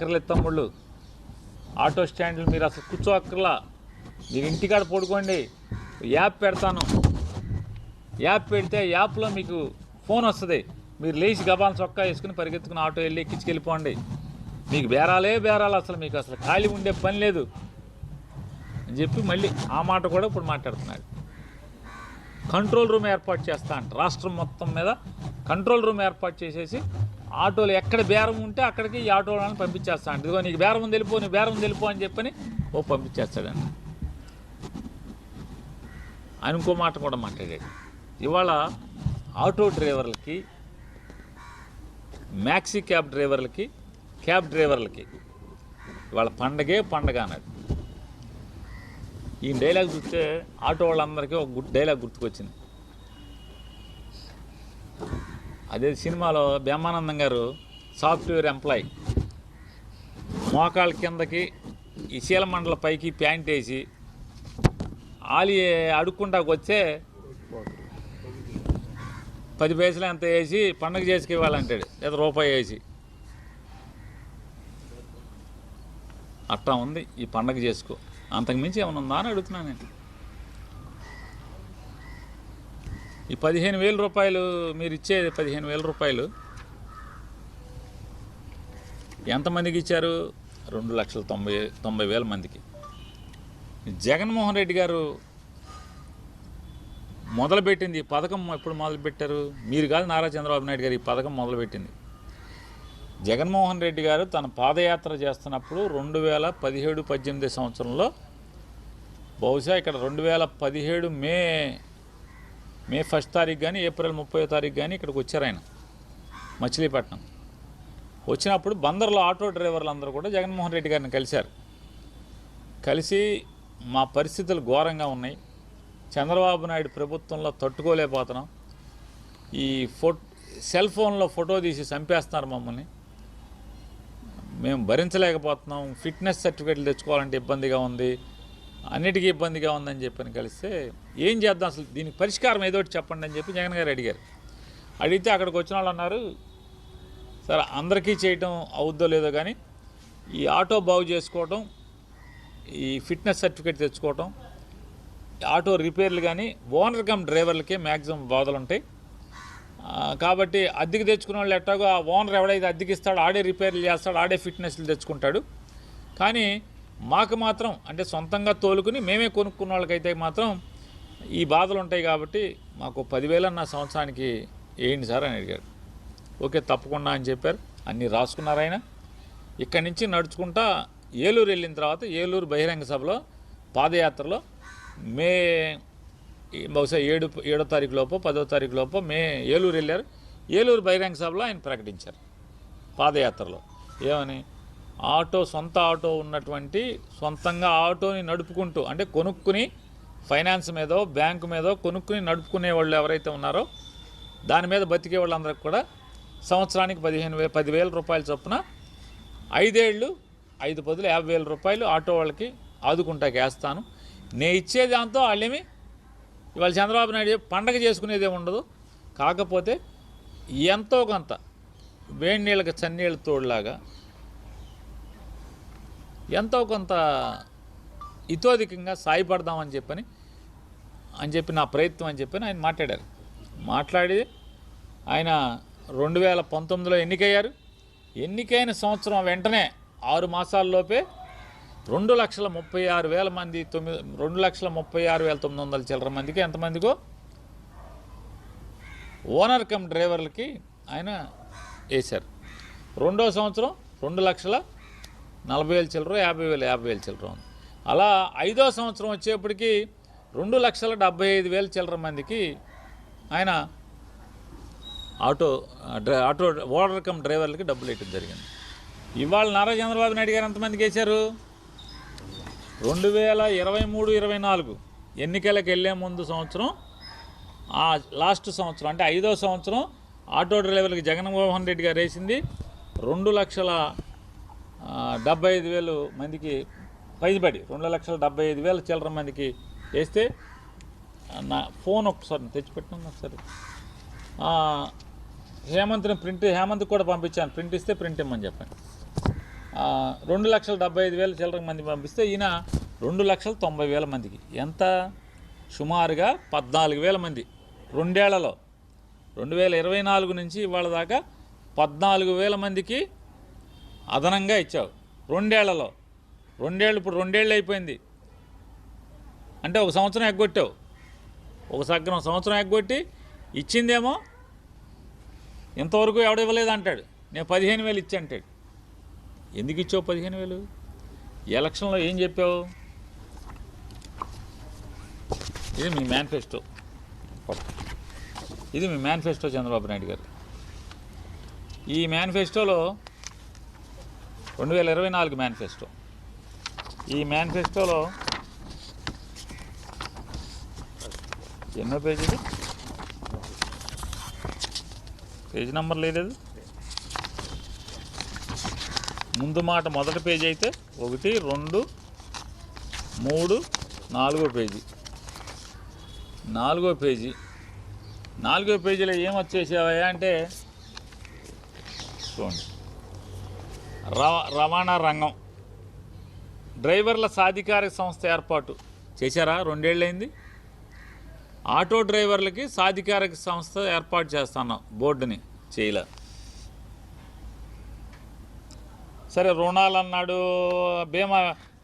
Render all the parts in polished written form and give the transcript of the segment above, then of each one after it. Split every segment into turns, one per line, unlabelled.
అక్కర్లేదు తమ్ముళ్ళు. ఆటో స్టాండ్లు మీరు అసలు కూర్చోక్కర్లా, మీరు ఇంటికాడ పడుకోండి. యాప్ పెడతాను, యాప్ పెడితే యాప్లో మీకు ఫోన్ వస్తుంది. మీరు లేచి గబాలను చొక్కా వేసుకుని పరిగెత్తుకుని ఆటో వెళ్ళి ఎక్కించుకెళ్ళిపోండి. మీకు బేరాలు అసలు మీకు అసలు ఖాళీ ఉండే పని లేదు అని చెప్పి మళ్ళీ ఆ మాట కూడా ఇప్పుడు మాట్లాడుతున్నాడు. కంట్రోల్ రూమ్ ఏర్పాటు చేస్తా అంట. రాష్ట్రం మొత్తం మీద కంట్రోల్ రూమ్ ఏర్పాటు చేసేసి ఆటోలు ఎక్కడ బేరం ఉంటే అక్కడికి ఈ ఆటోలను పంపించేస్తా అంట. ఇదిగో నీకు బేరం ఉంది వెళ్ళిపో, నీకు బేరం ఉంది వెళ్ళిపో అని చెప్పని పంపించేస్తాడండి. ఆయన ఇంకో మాట కూడా మాట్లాడాడు. ఇవాళ ఆటో డ్రైవర్లకి, మ్యాక్సీ క్యాబ్ డ్రైవర్లకి, క్యాబ్ డ్రైవర్లకి ఇవాళ పండగ అన్నాడు. ఈ డైలాగ్ చూస్తే ఆటో వాళ్ళందరికీ ఒక డైలాగ్ గుర్తుకొచ్చింది. అదే సినిమాలో బ్రహ్మానందం గారు సాఫ్ట్వేర్ ఎంప్లాయీ మోకాళ్ళ కిందకి ఈ శీలమండల పైకి ప్యాంట్ వేసి ఆలి అడుక్కుంటాకు వచ్చే 10 పైసలు ఎంత వేసి పండగ చేసుకు ఇవ్వాలంటాడు, లేదా రూపాయి వేసి. అట్టా ఉంది ఈ పండగ చేసుకో. అంతకుమించి ఏమైనా ఉందా అని అడుగుతున్నాను నేను. ఈ 15,000 రూపాయలు మీరు ఇచ్చేది 15,000 రూపాయలు ఎంతమందికి ఇచ్చారు? 2,90,000 మందికి. జగన్మోహన్ రెడ్డి గారు మొదలుపెట్టింది ఈ పథకం ఎప్పుడు మొదలుపెట్టారు? మీరు కాదు, నారా చంద్రబాబు నాయుడు గారు ఈ పథకం మొదలుపెట్టింది. జగన్మోహన్ రెడ్డి గారు తన పాదయాత్ర చేస్తున్నప్పుడు 2017-18 సంవత్సరంలో, బహుశా ఇక్కడ 2017 మే 1 తారీఖు కానీ ఏప్రిల్ 30 తారీఖు కానీ ఇక్కడికి వచ్చారు ఆయన, మచిలీపట్నం. వచ్చినప్పుడు బందర్లో ఆటో డ్రైవర్లు అందరూ కూడా జగన్మోహన్ రెడ్డి గారిని కలిశారు. కలిసి మా పరిస్థితులు ఘోరంగా ఉన్నాయి, చంద్రబాబు నాయుడు ప్రభుత్వంలో తట్టుకోలేకపోతున్నాం, ఈ సెల్ ఫోన్లో ఫోటో తీసి చంపేస్తున్నారు మమ్మల్ని, మేము భరించలేకపోతున్నాం, ఫిట్నెస్ సర్టిఫికేట్లు తెచ్చుకోవాలంటే ఇబ్బందిగా ఉంది, అన్నిటికీ ఇబ్బందిగా ఉందని చెప్పని కలిస్తే ఏం చేద్దాం, అసలు దీనికి పరిష్కారం ఏదో ఒకటి చెప్పండి అని చెప్పి జగన్ గారు అడిగారు. అడిగితే అక్కడికి వచ్చిన వాళ్ళు అన్నారు, సరే అందరికీ చేయటం అవుద్దో లేదో కానీ ఈ ఆటో బాగు చేసుకోవటం, ఈ ఫిట్నెస్ సర్టిఫికేట్ తెచ్చుకోవటం, ఆటో రిపేర్లు కానీ ఓనర్ కమ్ డ్రైవర్లకే మ్యాక్సిమం బాధలు ఉంటాయి. కాబట్టి అద్దెకి తెచ్చుకునే వాళ్ళు ఎట్టాగో ఆ ఓనర్ ఎవడైతే అద్దెకి ఇస్తాడో ఆడే రిపేర్లు చేస్తాడు, ఆడే ఫిట్నెస్లు తెచ్చుకుంటాడు. కానీ మాకు మాత్రం అంటే సొంతంగా తోలుకుని మేమే కొనుక్కున్న వాళ్ళకైతే మాత్రం ఈ బాధలు ఉంటాయి. కాబట్టి మాకు 10,000 అన్న సంవత్సరానికి వేయండి సార్ అని అడిగారు. ఓకే తప్పకుండా అని చెప్పారు. అన్నీ రాసుకున్నారు ఆయన. ఇక్కడి నుంచి నడుచుకుంటా ఏలూరు వెళ్ళిన తర్వాత ఏలూరు బహిరంగ సభలో పాదయాత్రలో బహుశా 7వ తారీఖు లోపో 10వ తారీఖు లోపో ఏలూరు వెళ్ళారు. ఏలూరు బహిరంగ సభలో ఆయన ప్రకటించారు పాదయాత్రలో ఏమని, సొంత ఆటో ఉన్నటువంటి, సొంతంగా ఆటోని నడుపుకుంటూ అంటే కొనుక్కుని ఫైనాన్స్ మీదో బ్యాంకు మీదో కొనుక్కుని నడుపుకునే వాళ్ళు ఎవరైతే ఉన్నారో దాని మీద బతికే వాళ్ళందరికీ కూడా సంవత్సరానికి 10,000 రూపాయల చొప్పున 5 ఏళ్ళు 5 బదులు 50,000 రూపాయలు ఆటో వాళ్ళకి ఆదుకుంటాకి వేస్తాను. నేను ఇచ్చే దాంతో వాళ్ళేమి ఇవాళ చంద్రబాబు నాయుడు పండగ చేసుకునేదే ఉండదు. కాకపోతే ఎంతో కొంత వేడి నీళ్ళకి చన్నీళ్ళ తోడులాగా ఎంతో కొంత ఇతోధికంగా సాయపడదామని చెప్పి నా ప్రయత్నం అని చెప్పి ఆయన మాట్లాడారు. మాట్లాడి ఆయన 2019లో ఎన్నికయ్యారు. ఎన్నికైన సంవత్సరం వెంటనే 6 మాసాల్లోపే 2,36,000 మంది 2,36,900 చిల్లర మందికి ఎంతమందికో ఓనర్ కమ్ డ్రైవర్లకి ఆయన వేశారు. రెండో సంవత్సరం 2,40,000 చిల్లర 50,000 చిల్లర ఉంది. అలా 5వ సంవత్సరం వచ్చేప్పటికి 2,75,000 చిల్లర మందికి ఆయన ఆటో ఓనర్ కమ్ డ్రైవర్లకి డబ్బులు వేయటం జరిగింది. ఇవాళ నారా చంద్రబాబు నాయుడు గారు ఎంతమందికి వేశారు? 2023-24 ఎన్నికలకు వెళ్ళే ముందు సంవత్సరం, ఆ లాస్ట్ సంవత్సరం అంటే 5వ సంవత్సరం ఆటో డ్రైవర్లకి జగన్మోహన్ రెడ్డి గారు వేసింది 2,75,000 మందికి పైబడి 2,75,000 చిల్లర మందికి వేస్తే, నా ఫోన్ ఒకసారి తెచ్చిపెట్టినాను ఒకసారి, హేమంత్ని హేమంత్కి కూడా పంపించాను, ప్రింట్ ఇస్తే ప్రింట్ ఇమ్మని చెప్పండి. 2,75,000 చిల్లర మంది పంపిస్తే ఈయన 2,90,000 మందికి, ఎంత సుమారుగా 14,000 మంది రెండేళ్లలో, 2024 నుంచి ఇవాళ దాకా 14,000 మందికి అదనంగా ఇచ్చావు రెండేళ్లలో. ఇప్పుడు రెండేళ్ళు అయిపోయింది అంటే ఒక సంవత్సరం ఎగ్గొట్టావు. ఒక సంవత్సరం ఎగ్గొట్టి ఇచ్చిందేమో ఇంతవరకు ఎవడు ఇవ్వలేదు అంటాడు. నేను 15,000 ఇచ్చా అంటాడు. ఎందుకు ఇచ్చావు 15,000? ఎలక్షన్లో ఏం చెప్పావు? ఇది మీ మేనిఫెస్టో, చంద్రబాబు నాయుడు గారు. ఈ మేనిఫెస్టోలో 2024 మేనిఫెస్టో, ఈ మేనిఫెస్టోలో ఎన్నో పేజీలు, పేజీ నెంబర్ లేదు. ముందు మాట మొదటి పేజీ అయితే 1, 2, 3, 4వ పేజీ. 4వ పేజీలో ఏమొచ్చేసావా అంటే చూడండి, రవాణా రంగం డ్రైవర్ల సాధికారిక సంస్థ ఏర్పాటు చేశారా? 2 ఏళ్ళైంది. ఆటో డ్రైవర్లకి సాధికారిక సంస్థ ఏర్పాటు చేస్తాను బోర్డుని, చేయలే. సరే, రుణాలు అన్నాడు, బీమా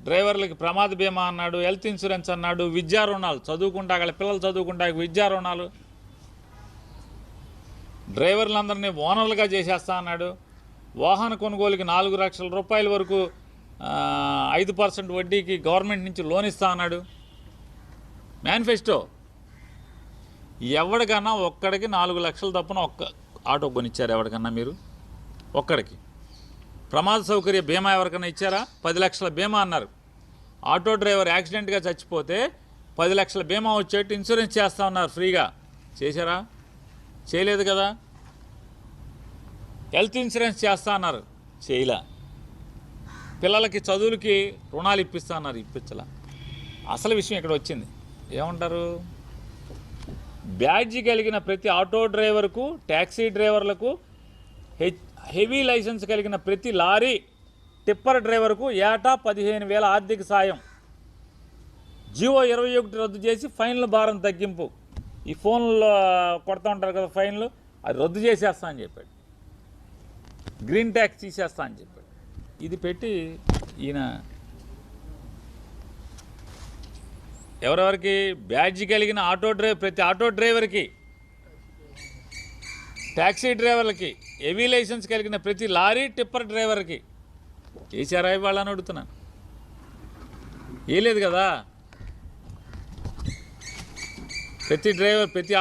డ్రైవర్లకి ప్రమాద బీమా అన్నాడు, హెల్త్ ఇన్సూరెన్స్ అన్నాడు, విద్యా రుణాలు, చదువుకుంటా అక్కడ పిల్లలు చదువుకుంటా విద్యా రుణాలు, డ్రైవర్లందరినీ ఓనర్లుగా చేసేస్తా అన్నాడు. వాహన కొనుగోలుకి 4 లక్షల రూపాయల వరకు 5% వడ్డీకి గవర్నమెంట్ నుంచి లోన్ ఇస్తా అన్నాడు. మేనిఫెస్టో. ఎవరికన్నా ఒక్కడికి 4 లక్షలు తప్పున ఒక్క ఆటో కొనిచ్చారు ఎవరికన్నా మీరు? ఒక్కడికి. ప్రమాద సౌకర్య బీమా ఎవరికైనా ఇచ్చారా? 10 లక్షల బీమా అన్నారు. ఆటో డ్రైవర్ యాక్సిడెంట్గా చచ్చిపోతే 10 లక్షల బీమా వచ్చేట్టు ఇన్సూరెన్స్ చేస్తా ఉన్నారు ఫ్రీగా. చేశారా? చేయలేదు కదా. హెల్త్ ఇన్సూరెన్స్ చేస్తా అన్నారు, చేయలే. పిల్లలకి చదువులకి రుణాలు ఇప్పిస్తా అన్నారు, ఇప్పించలా. అసలు విషయం ఇక్కడ వచ్చింది. ఏమంటారు? బ్యాడ్జి కలిగిన ప్రతి ఆటో డ్రైవర్కు, ట్యాక్సీ డ్రైవర్లకు, హెవీ లైసెన్స్ కలిగిన ప్రతి లారీ టిప్పర్ డ్రైవర్కు ఏటా 15,000 ఆర్థిక సాయం. జీవో 21 రద్దు చేసి ఫైన్ల భారం తగ్గింపు. ఈ ఫోన్లో కొడతా ఉంటారు కదా ఫైన్లు, అది రద్దు చేసేస్తా అని చెప్పాడు. గ్రీన్ ట్యాక్స్ తీసేస్తా అని చెప్పాడు. ఇది పెట్టి ఈయన ఎవరెవరికి? బ్యాడ్జి కలిగిన ప్రతి ఆటో డ్రైవర్కి, ట్యాక్సీ డ్రైవర్లకి, హెవీ లైసెన్స్ కలిగిన ప్రతి లారీ టిప్పర్ డ్రైవర్కి వేసారా ఇవ్వాలని అడుగుతున్నాను. ఏ లేదు కదా. ప్రతి